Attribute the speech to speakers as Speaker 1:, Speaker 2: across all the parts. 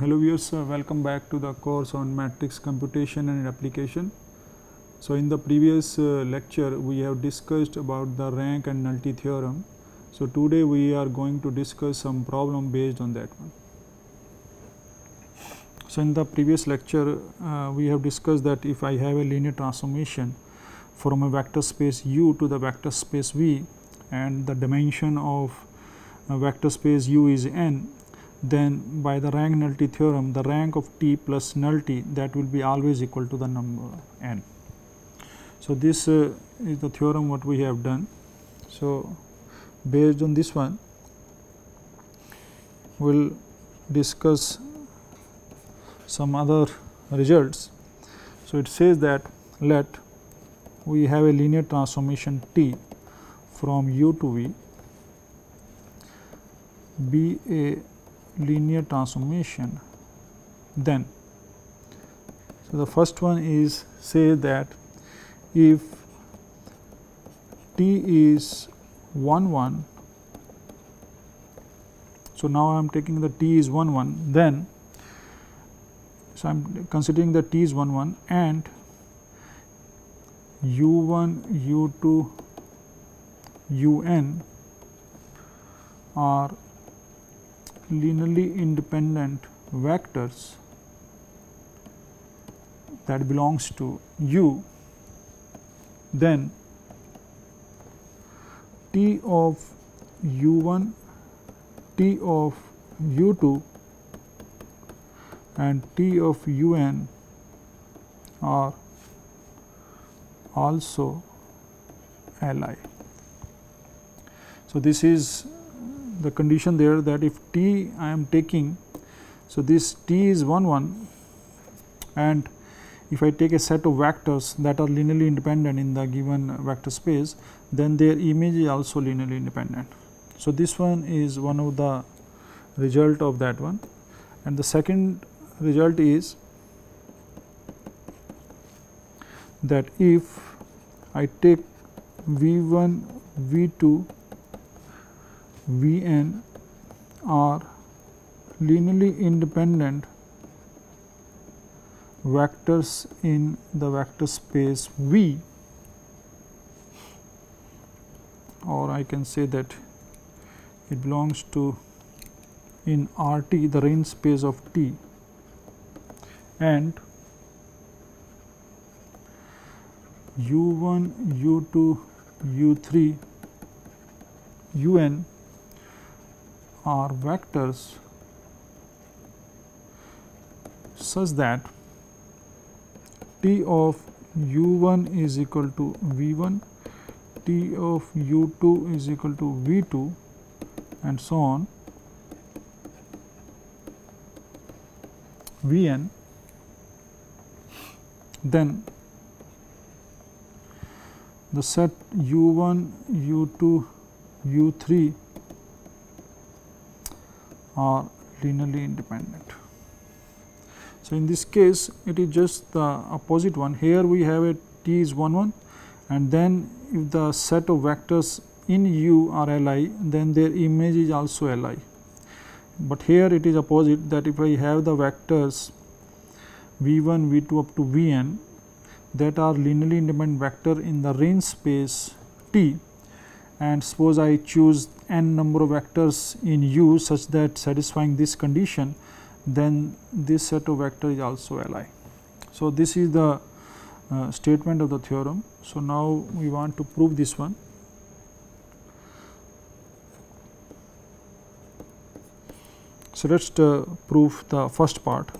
Speaker 1: Hello viewers, welcome back to the course on matrix computation and application. So, in the previous lecture we have discussed about the rank and nullity theorem. So, today we are going to discuss some problem based on that one. So, in the previous lecture we have discussed that if I have a linear transformation from a vector space U to the vector space V and the dimension of a vector space U is n, then by the rank nullity theorem the rank of T plus nullity that will be always equal to the number n. So, this is the theorem what we have done. So, based on this one we will discuss some other results. So, it says that let we have a linear transformation T from U to V be a linear transformation, then so the first one is say that if T is 1 so now I am taking the T is 1 then so I am considering the T is 1 and U1 U2 UN are linearly independent vectors that belongs to U, then T of U1, T of U2 and T of UN are also Li. So, this is the condition there that if T I am taking, so this T is 1 and if I take a set of vectors that are linearly independent in the given vector space, then their image is also linearly independent. So, this one is one of the result of that one, and the second result is that if I take V1, V2, Vn are linearly independent vectors in the vector space V, or I can say that it belongs to in RT the range space of T, and U1, U2, U3, UN are vectors such that T of U1 is equal to V1, T of U2 is equal to V2 and so on Vn, then the set U1, U2, U3 are linearly independent. So, in this case it is just the opposite one. Here we have a T is 1 and then if the set of vectors in U are Li, then their image is also Li. But here it is opposite, that if I have the vectors V1, V2 up to Vn that are linearly independent vector in the range space T, and suppose I choose n number of vectors in U such that satisfying this condition, then this set of vector is also Li. So, this is the statement of the theorem. So, now we want to prove this one. So, let us prove the first part.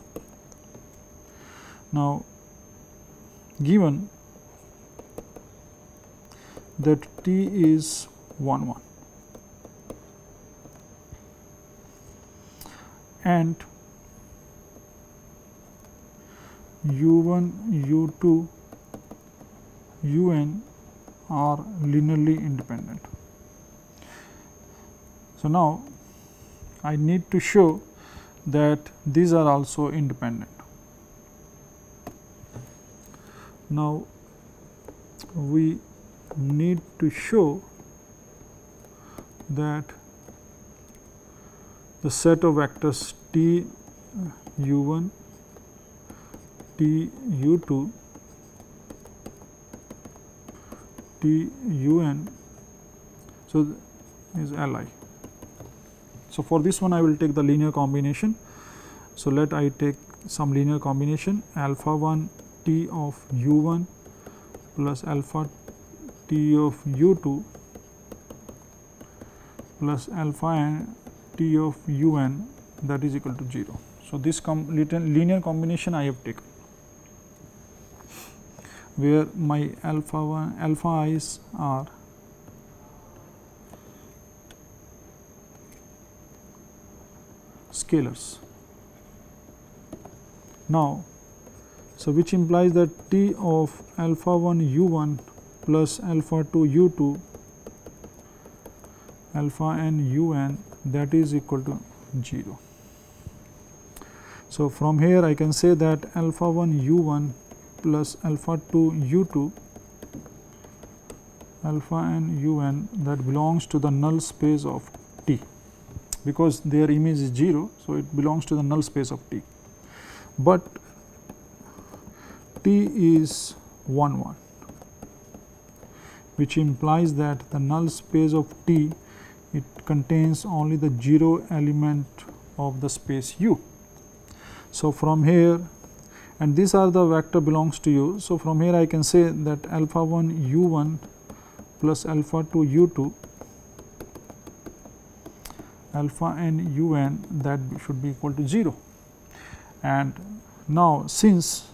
Speaker 1: Now, given that T is 1 and U1, U2, UN are linearly independent. So, now I need to show that these are also independent. Now, we need to show that the set of vectors T u1 T u2 T un, so is Li. So, for this one I will take the linear combination. So, let I take some linear combination alpha 1 T of u1 plus alpha T of u2 plus alpha n T of un, that is equal to 0. So, this linear combination I have taken, where my alpha i's are scalars. Now, so which implies that T of alpha 1 u1 plus alpha 2 u2 alpha n un, that is equal to 0. So, from here I can say that alpha 1 u1 plus alpha 2 u2 alpha n un, that belongs to the null space of T, because their image is 0. So, it belongs to the null space of T, but T is 1 1, which implies that the null space of T, it contains only the 0 element of the space U. So, from here, and these are the vector belongs to U. So, from here I can say that alpha 1 u1 plus alpha 2 u2 alpha n un, that should be equal to 0. And now, since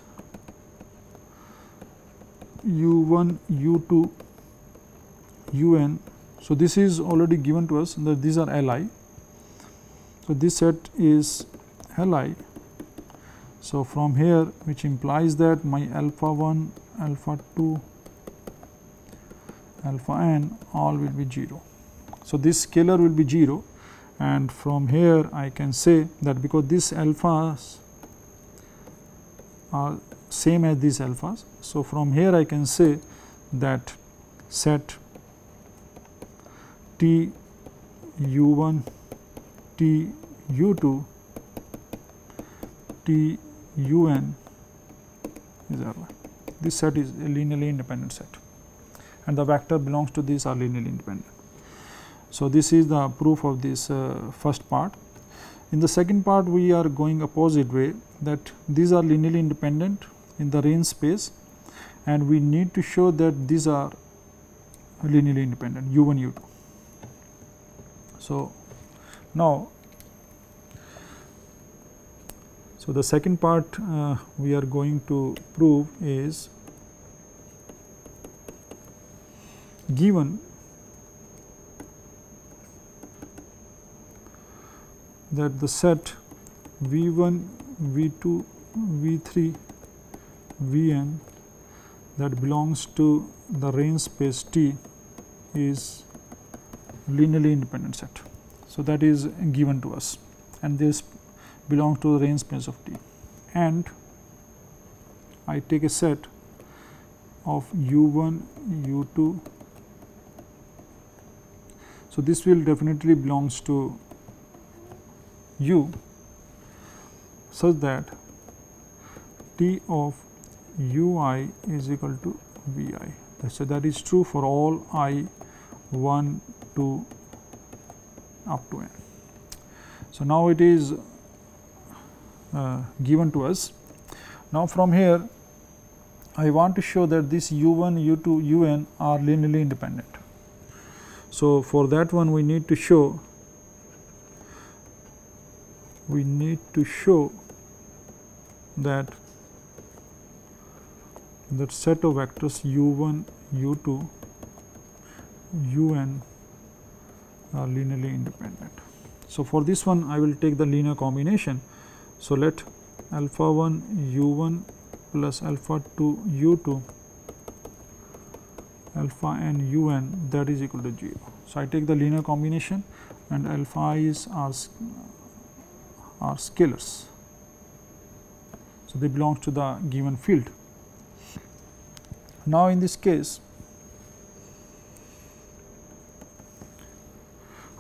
Speaker 1: u1 u2 un, so this is already given to us that these are Li. So, this set is Li. So, from here, which implies that my alpha 1 alpha 2 alpha n all will be 0. So, this scalar will be 0, and from here I can say that because these alphas are same as these alphas. So, from here I can say that set T u1 T u2 T un is Li. This set is a linearly independent set, and the vector belongs to these are linearly independent. So, this is the proof of this first part. In the second part, we are going opposite way, that these are linearly independent in the range space, and we need to show that these are linearly independent u1 u2. So, now, so the second part we are going to prove is, given that the set v1 v2 v3 vn that belongs to the range space T is linearly independent set. So, that is given to us, and this belongs to the range space of T, and I take a set of u1 u2. So, this will definitely belongs to U, such that T of ui is equal to vi. So, that is true for all I 1 to up to n. So, now it is given to us. Now, from here I want to show that this u1 u2 un are linearly independent. So, for that one we need to show that set of vectors u1 u2 un are linearly independent. So, for this one I will take the linear combination. So, let alpha 1 u1 plus alpha 2 u2 alpha n un, that is equal to 0. So, I take the linear combination, and alpha i's are scalars. So, they belong to the given field. Now, in this case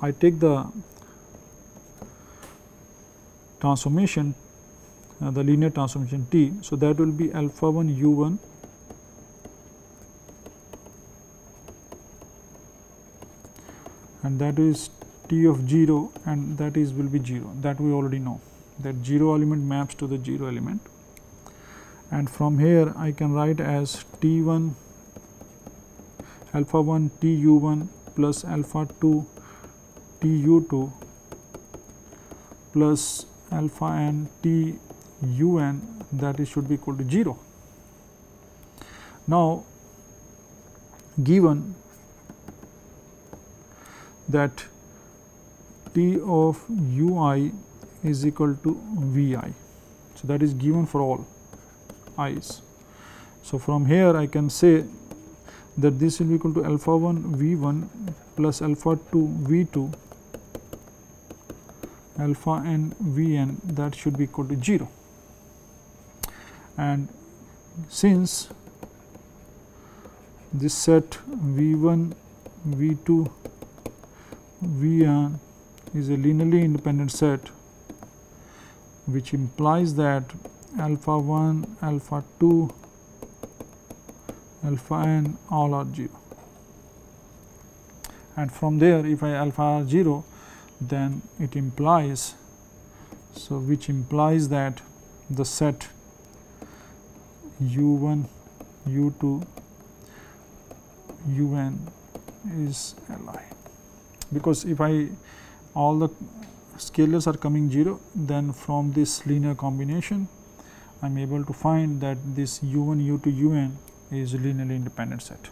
Speaker 1: I take the transformation the linear transformation T. So, that will be alpha 1 u 1 and that is T of 0 and that is will be 0, that we already know that 0 element maps to the 0 element, and from here I can write as T 1 alpha 1 T u 1 plus alpha 2 T u 2 plus alpha n T u n, that is should be equal to 0. Now, given that T of u I is equal to V I, so that is given for all i's. So, from here I can say that this will be equal to alpha 1 V 1 plus alpha 2 V 2 alpha n V n, that should be equal to 0. And since this set V 1 V 2 V n is a linearly independent set, which implies that alpha 1 alpha 2 alpha n all are 0, and from there if I alpha are 0, then it implies, so which implies that the set u 1 u 2 u n is Li, because if I all the scalars are coming 0, then from this linear combination I am able to find that this u 1 u 2 u n is a linearly independent set,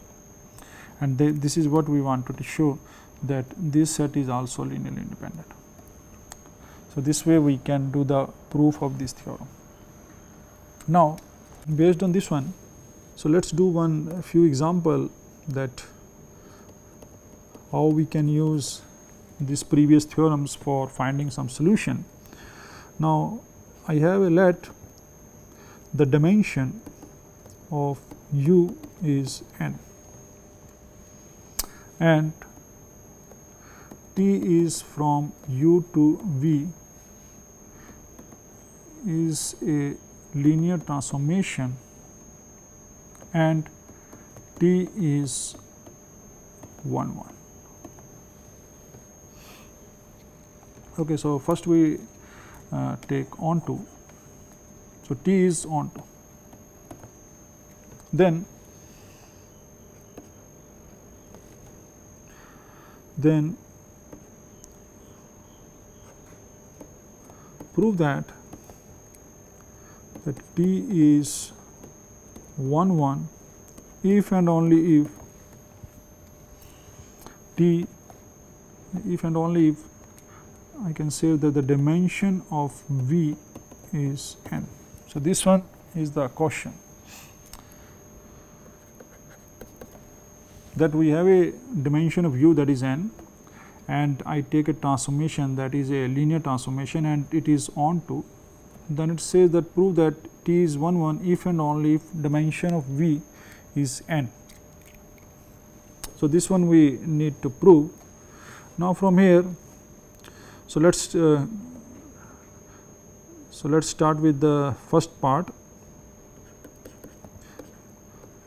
Speaker 1: and this is what we wanted to show, that this set is also linearly independent. So, this way we can do the proof of this theorem. Now, based on this one, so let us do a few example that how we can use these previous theorems for finding some solution. Now, I have let the dimension of u is n and T is from u to v is a linear transformation and T is 1 1. Okay, so first we take onto, so T is onto, then prove that T is 1 1 if and only if T, if and only if I can say that the dimension of V is n. So, this one is the question, that we have a dimension of u that is n, and I take a transformation that is a linear transformation and it is onto, then it says that prove that T is 1 1 if and only if dimension of V is n. So, this one we need to prove. Now, from here, so let's start with the first part.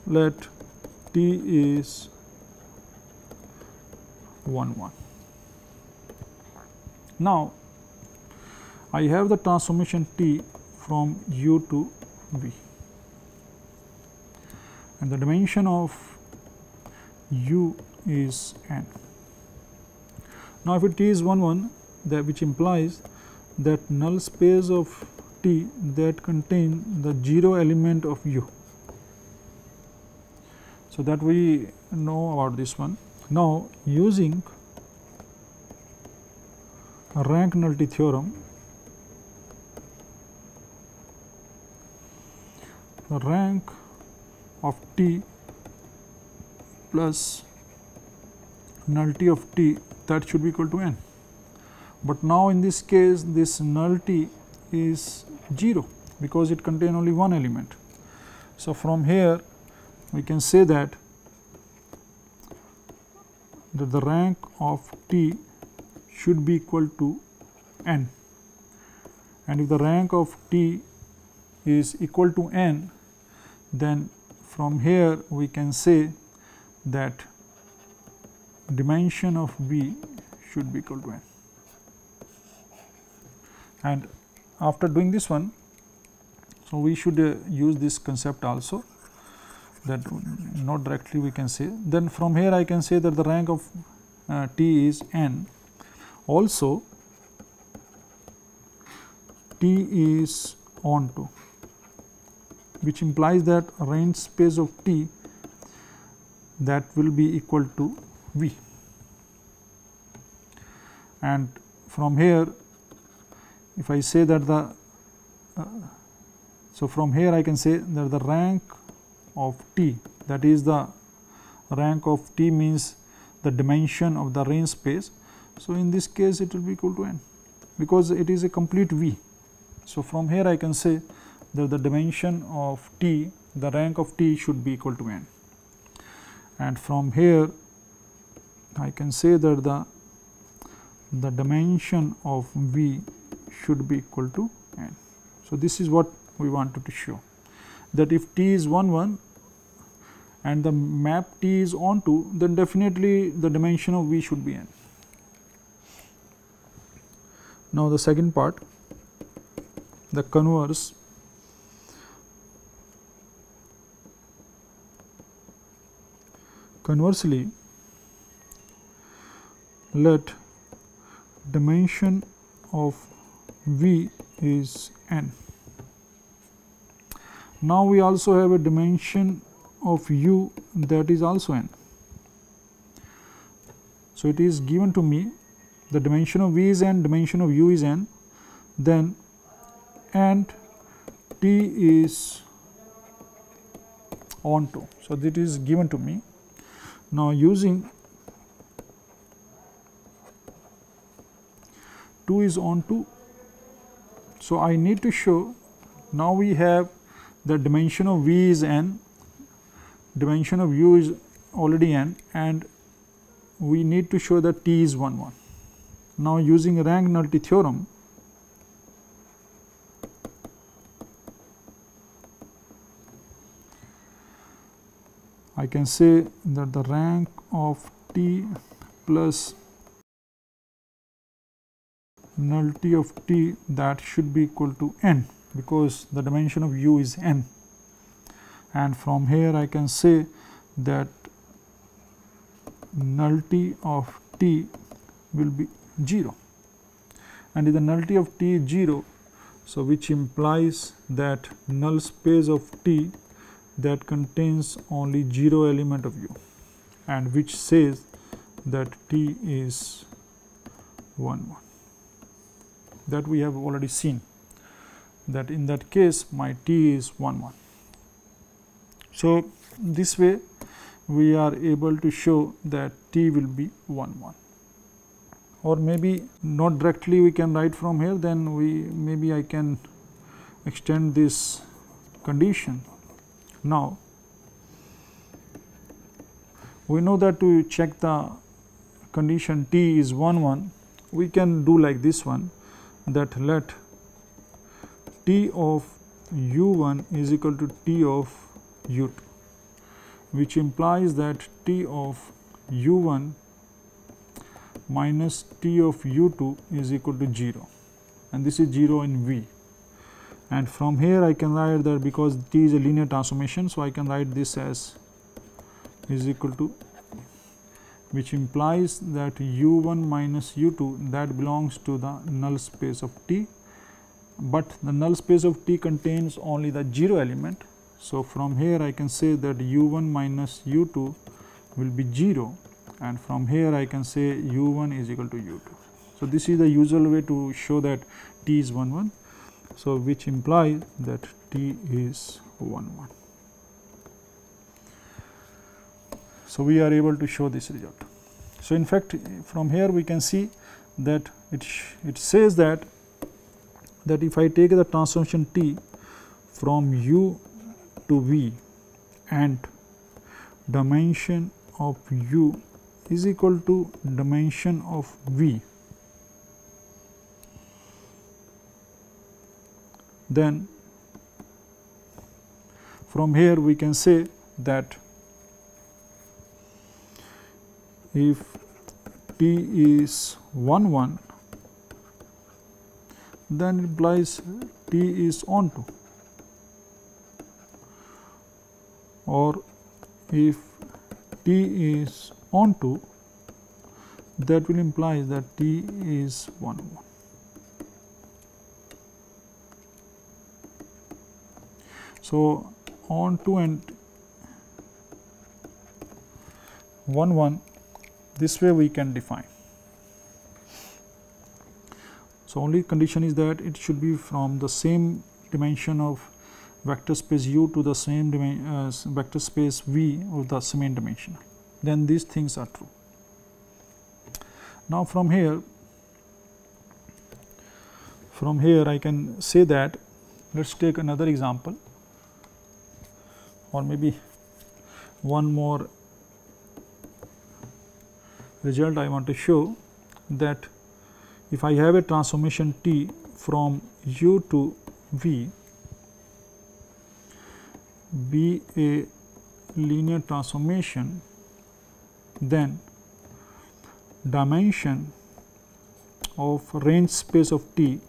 Speaker 1: Let T is 1 1. Now, I have the transformation T from u to v, and the dimension of u is n. Now, if T is 1 1, that which implies that null space of T that contain the 0 element of u. So, that we know about this one. Now, using rank nullity theorem, the rank of T plus nullity of T, that should be equal to n. But now, in this case this nullity is 0 because it contains only one element. So, from here we can say that the rank of T should be equal to n, and if the rank of T is equal to n, then from here we can say that dimension of V should be equal to n. And after doing this one, so we should use this concept also, that not directly we can say. Then from here I can say that the rank of T is n. Also T is onto, which implies that range space of T that will be equal to V. And from here if I say that the so from here I can say that the rank of T, that is the rank of T means the dimension of the range space. So in this case it will be equal to n, because it is a complete V. So from here I can say that the dimension of T, the rank of T should be equal to n. And from here I can say that the dimension of V should be equal to n. So this is what we wanted to show, that if T is 1 1 and the map T is onto, then definitely the dimension of V should be n. Now the second part, the converse. Conversely, let dimension of V is n. Now we also have a dimension of U that is also n. So it is given to me the dimension of V is n, dimension of U is n, then and T is onto. So that is given to me. Now using 2 is onto, so I need to show, now we have the dimension of V is n, dimension of U is already n, and we need to show that T is 1 1. Now using rank nullity theorem, I can say that the rank of T plus nullity of T that should be equal to n, because the dimension of U is n. And from here I can say that nullity of T will be 0, and if the nullity of T is 0, so which implies that null space of T that contains only 0 element of U, and which says that T is 1 1. That we have already seen, that in that case my T is 1 1. So this way we are able to show that T will be 1 1, or maybe not directly we can write from here, then maybe I can extend this condition. Now we know that to check the condition T is 1 1, we can do like this one, that let T of U1 is equal to T of U2, which implies that T of U1 minus T of U2 is equal to 0, and this is 0 in V. And from here I can write that, because T is a linear transformation, so I can write this as is equal to, which implies that U1 minus U2 that belongs to the null space of T, but the null space of T contains only the 0 element. So from here I can say that U1 minus U2 will be 0, and from here I can say U1 is equal to U2. So this is the usual way to show that T is 1 1. So which implies that T is 1 1. So we are able to show this result. So in fact from here we can see that it says that if I take the transformation T from U to V and dimension of U is equal to dimension of V, then from here we can say that if T is 1 1, then it implies T is onto, or if T is onto, that will imply that T is 1 1. So, onto and 1 1, this way we can define. So, only condition is that it should be from the same dimension of vector space U to the same vector space V of the same dimension, then these things are true. Now, from here I can say that, let us take another example, or maybe one more result I want to show, that if I have a transformation T from U to V be a linear transformation, then dimension of range space of T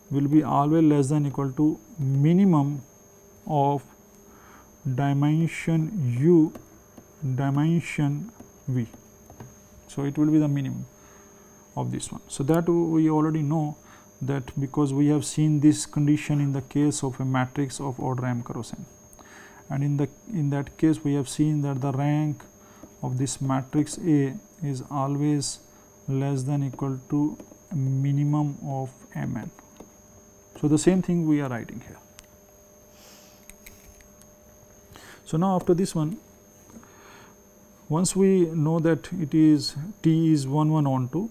Speaker 1: will be always less than equal to minimum of dimension U dimension V. So, it will be the minimum of this one. So, that we already know that, because we have seen this condition in the case of a matrix of order m cross n, and in that case we have seen that the rank of this matrix A is always less than equal to minimum of Mn. So, the same thing we are writing here. So, now after this one, once we know that it is T is 1 1 onto,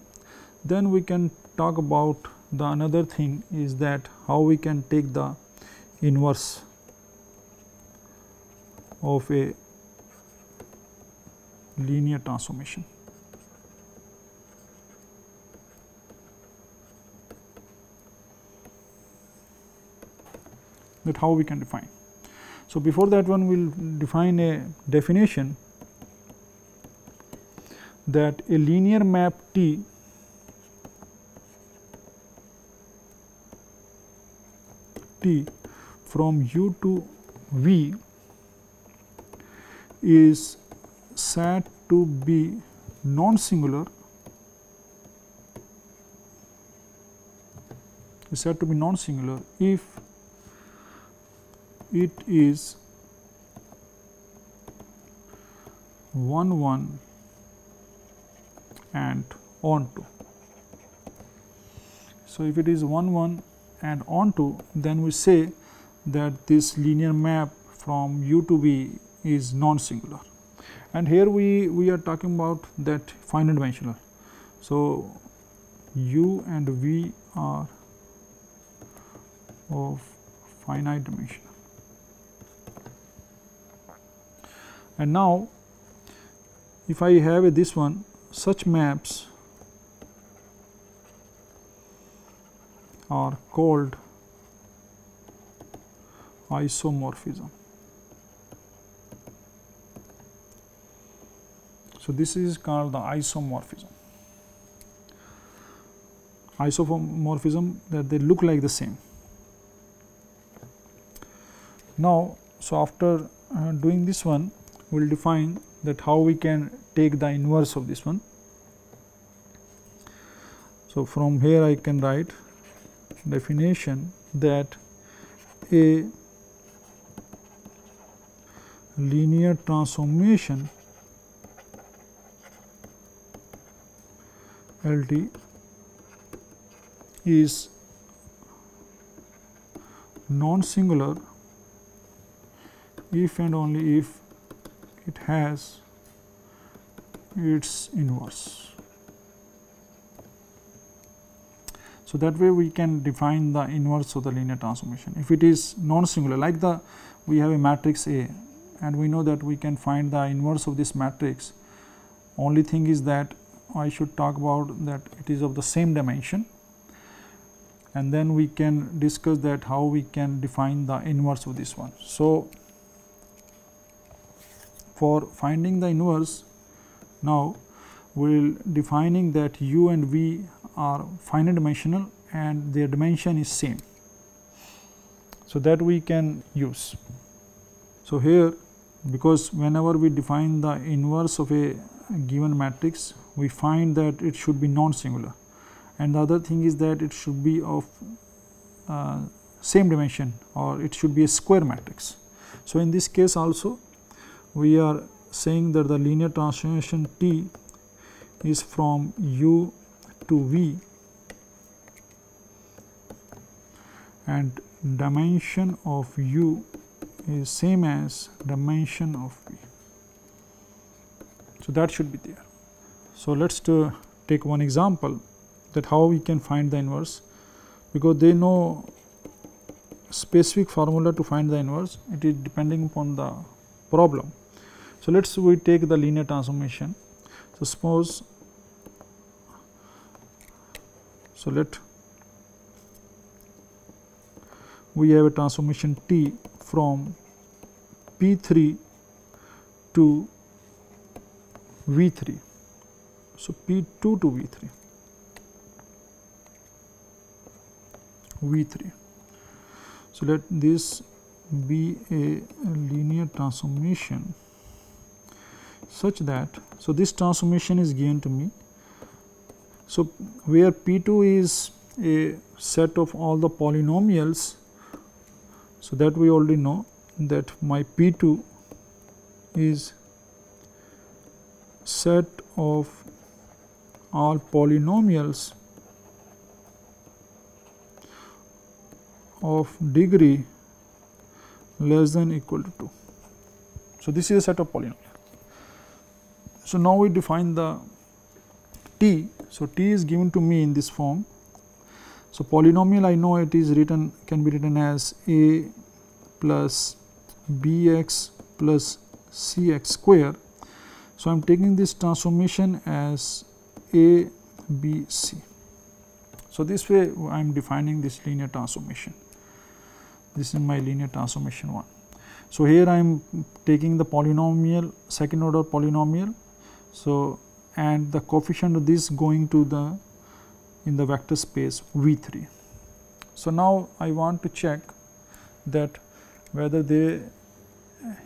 Speaker 1: then we can talk about the another thing is that how we can take the inverse of a linear transformation. That how we can define. So, before that one we will define a definition that a linear map T from U to V is said to be non-singular, if it is 1 1 and onto. So, if it is 1 1 and onto, then we say that this linear map from U to V is non-singular, and here we are talking about that finite dimensional. So, U and V are of finite dimension. And now, if I have this one, such maps are called isomorphism. So, this is called the isomorphism. Isomorphism, that they look like the same. Now, so after doing this one, we will define that how we can take the inverse of this one. So, from here I can write definition that a linear transformation LT is non-singular if and only if it has its inverse. So, that way we can define the inverse of the linear transformation. If it is non-singular, like we have a matrix A and we know that we can find the inverse of this matrix, only thing is that I should talk about that it is of the same dimension, and then we can discuss that how we can define the inverse of this one. So, for finding the inverse, now we will defining that u and v are finite dimensional and their dimension is same. So, that we can use. So, here because whenever we define the inverse of a given matrix, we find that it should be non-singular, and the other thing is that it should be of same dimension, or it should be a square matrix. So, in this case also we are saying that the linear transformation T is from u to v and dimension of u is same as dimension of v. So, that should be there. So, let us take one example that how we can find the inverse, because they know specific formula to find the inverse, it is depending upon the problem. So, let us we take the linear transformation. So, suppose, so let we have a transformation T from P3 to V3. So, P2 to V3, V3. So, let this be a linear transformation such that, so this transformation is given to me. So, where P2 is a set of all the polynomials, so that we already know that my P2 is set of all polynomials of degree less than equal to 2. So, this is a set of polynomials. So, now we define the T. So, T is given to me in this form. So, polynomial I know it is written, can be written as a plus bx plus cx square. So, I am taking this transformation as a b c. So, this way I am defining this linear transformation. This is my linear transformation 1. So, here I am taking the polynomial, second order polynomial. So, and the coefficient of this going to the in the vector space V3. So, now I want to check that whether the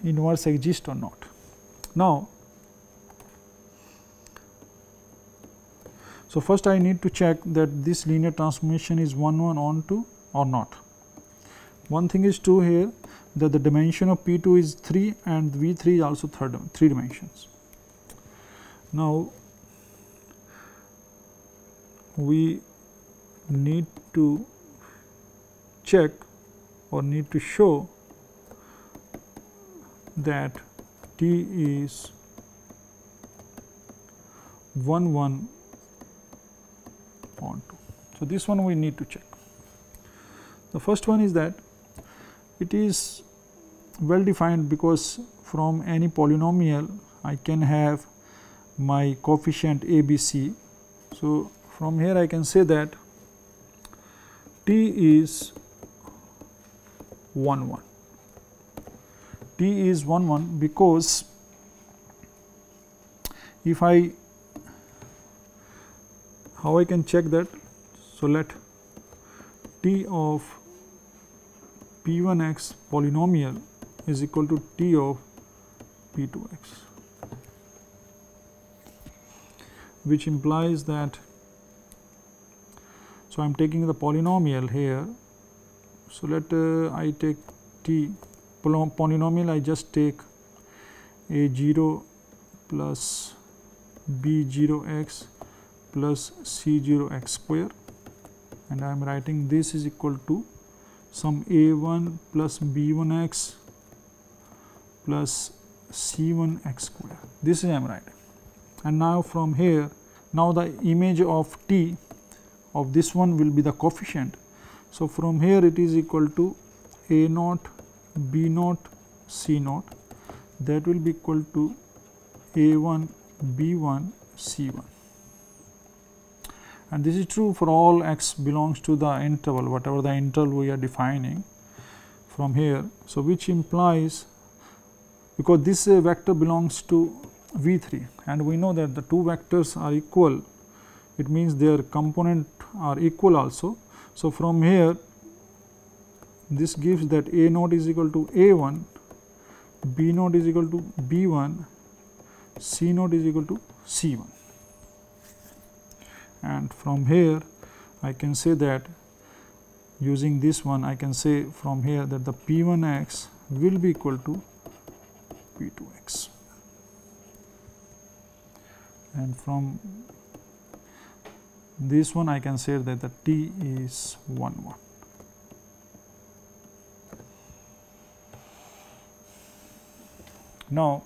Speaker 1: inverse exists or not. Now, so first I need to check that this linear transformation is 1 1 onto or not. One thing is true here, that the dimension of P2 is 3 and V3 is also 3 dimensions. Now, we need to check or need to show that T is 1 1 onto. So, this one we need to check. The first one is that it is well defined, because from any polynomial I can have my coefficient a, b, c. So, from here I can say that T is 1 1. T is 1 1 because if I, how I can check that? So, let T of P1x polynomial is equal to T of P2x, which implies that, so I am taking the polynomial here. So, let I take T polynomial, I just take a0 plus b0x plus c0x square, and I am writing this is equal to some a1 plus b1x plus c1x square. This is I am writing. And now from here, now the image of T of this one will be the coefficient. So, from here it is equal to a naught, b naught, c naught, that will be equal to a1, b1, c1. And this is true for all x belongs to the interval, whatever the interval we are defining from here. So, which implies because this vector belongs to V3 and we know that the two vectors are equal, it means their component are equal also. So, from here this gives that A naught is equal to A1, B naught is equal to B1, C naught is equal to C1, and from here I can say that using this one I can say from here that the P1x will be equal to P2x, and from this one I can say that the T is 1 1. Now,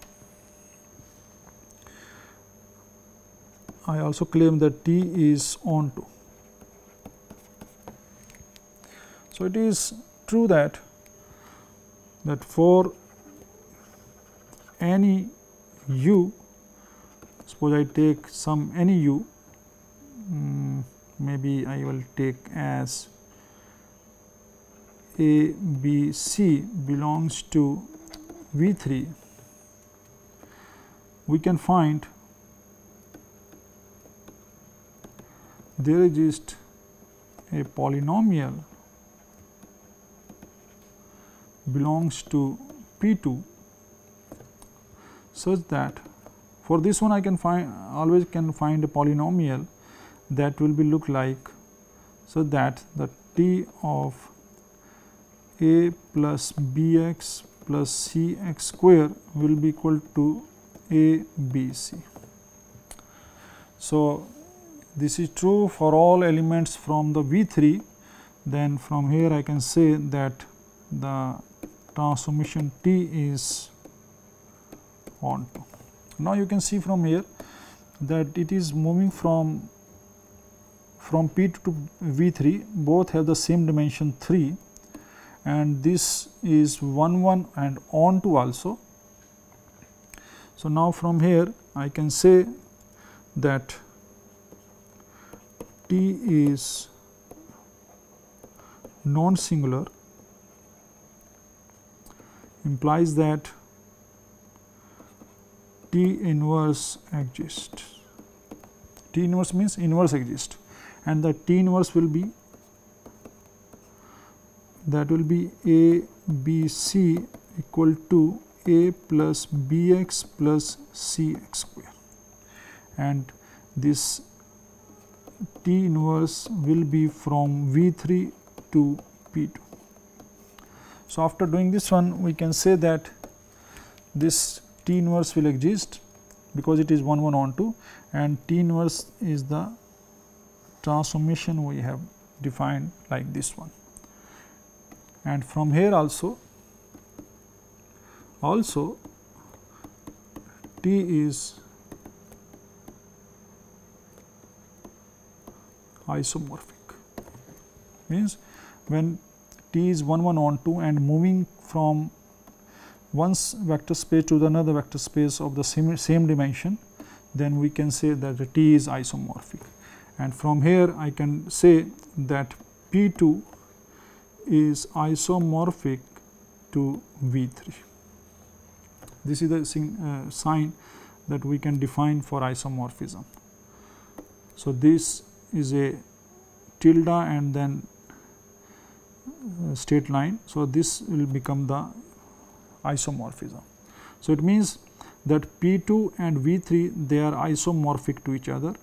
Speaker 1: I also claim that T is onto. So, it is true that for any u, suppose I take some any u, maybe I will take as A, B, C belongs to V3, we can find there exists a polynomial belongs to P2 such that for this one I can find always can find a polynomial that will be look like so that the T of A plus Bx plus Cx square will be equal to A B C. So, this is true for all elements from the V3, then from here I can say that the transformation T is onto. Now, you can see from here that it is moving from P2 to V3, both have the same dimension 3 and this is 1 1 and onto also. So, now from here I can say that T is non-singular, implies that T inverse exists. T inverse means inverse exists, and the T inverse will be A B C equal to A plus Bx plus Cx square, and this T inverse will be from V3 to P2. So, after doing this one we can say that this T inverse will exist because it is 1 1 onto, and T inverse is the transformation we have defined like this one, and from here also T is isomorphic, means when T is 1 1 onto and moving from one vector space to another vector space of the same dimension, then we can say that the T is isomorphic, and from here I can say that P2 is isomorphic to V3. This is the sign that we can define for isomorphism. So, this is a tilde and then straight line. So, this will become the isomorphism. So, it means that P2 and V3 they are isomorphic to each other,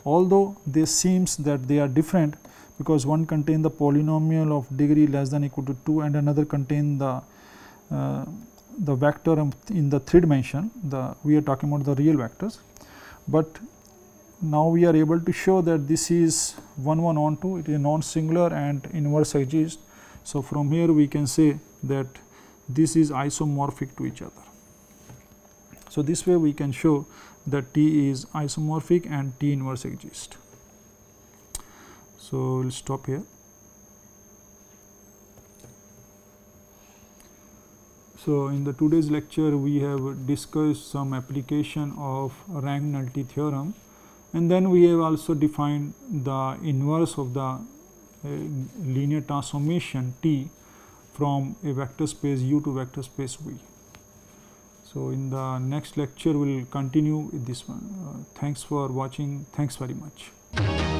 Speaker 1: although they seems that they are different because one contain the polynomial of degree less than equal to 2 and another contain the vector in the 3 dimension, we are talking about the real vectors, but now we are able to show that this is 1 1 onto, it is non-singular and inverse exists. So, from here we can say that this is isomorphic to each other. So, this way we can show that T is isomorphic and T inverse exists. So, we will stop here. So, in the today's lecture we have discussed some application of rank nullity theorem, and then we have also defined the inverse of the linear transformation T from a vector space U to vector space V. So, in the next lecture we will continue with this one. Thanks for watching. Thanks very much.